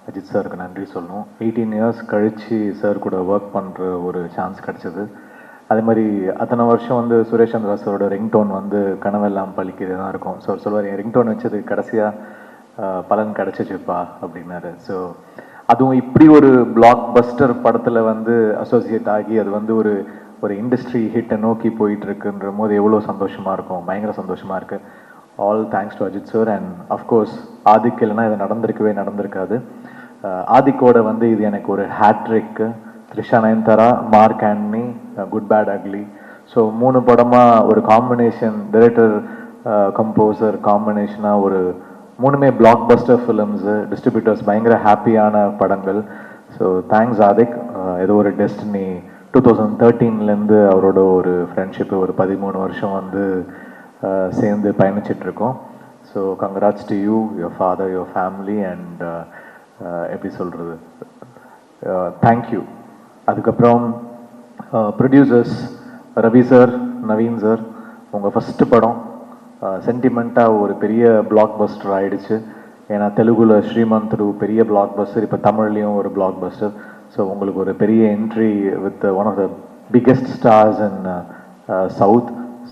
அஜித் சாருக்கு நன்றி சொல்லணும். 18 இயர்ஸ் கழித்து சார் கூட ஒர்க் பண்ணுற ஒரு சான்ஸ் கிடச்சிது. அதே மாதிரி அத்தனை வருஷம் வந்து சுரேஷ் சந்திரா சாரோட ரிங்டோன் வந்து கனவெல்லாம் பழிக்கிறது தான் இருக்கும். ஸோ சொல்லுவார், என் ரிங்டோன் வச்சது கடைசியாக பலன் கிடச்சிச்சுப்பா அப்படின்னாரு. ஸோ அதுவும் இப்படி ஒரு பிளாக் பஸ்டர் படத்தில் வந்து அசோசியேட் ஆகி அது வந்து ஒரு ஒரு இண்டஸ்ட்ரி ஹிட்டை நோக்கி போயிட்டுருக்குன்ற போது எவ்வளோ சந்தோஷமாக இருக்கும், பயங்கர சந்தோஷமாக இருக்குது. All thanks to Ajith sir. And of course Adhik இல்லைனா இது நடந்திருக்காது. ஆதிக்கோட வந்து இது எனக்கு ஒரு hat-trick. Trisha Nayanthara, Mark Antony, good bad ugly. So 3 படமாக ஒரு காம்பினேஷன், டைரக்டர் கம்போசர் காம்பினேஷனாக ஒரு 3மே பிளாக் பஸ்டர் ஃபிலிம்ஸு, டிஸ்ட்ரிபியூட்டர்ஸ் பயங்கர ஹாப்பியான படங்கள். So thanks Adhik. ஏதோ ஒரு டெஸ்டினி 2013லேருந்து அவரோட ஒரு ஃப்ரெண்ட்ஷிப்பு ஒரு 13 வருஷம் வந்து சேர்ந்து பயணிச்சிட்ருக்கோம். So congrats to you, your father, your family and எப்படி சொல்கிறது, தேங்க்யூ. அதுக்கப்புறம் producers Ravi sir, Naveen sir, உங்கள் ஃபஸ்ட்டு படம் சென்டிமெண்ட்டாக ஒரு பெரிய பிளாக் பஸ்டர் ஆகிடுச்சு. ஏன்னா தெலுங்குல ஸ்ரீமந்த்ரு பெரிய பிளாக் பஸ்டர், இப்போ தமிழ்லேயும் ஒரு பிளாக் பஸ்டர். ஸோ உங்களுக்கு ஒரு பெரிய entry with one of the biggest stars in south.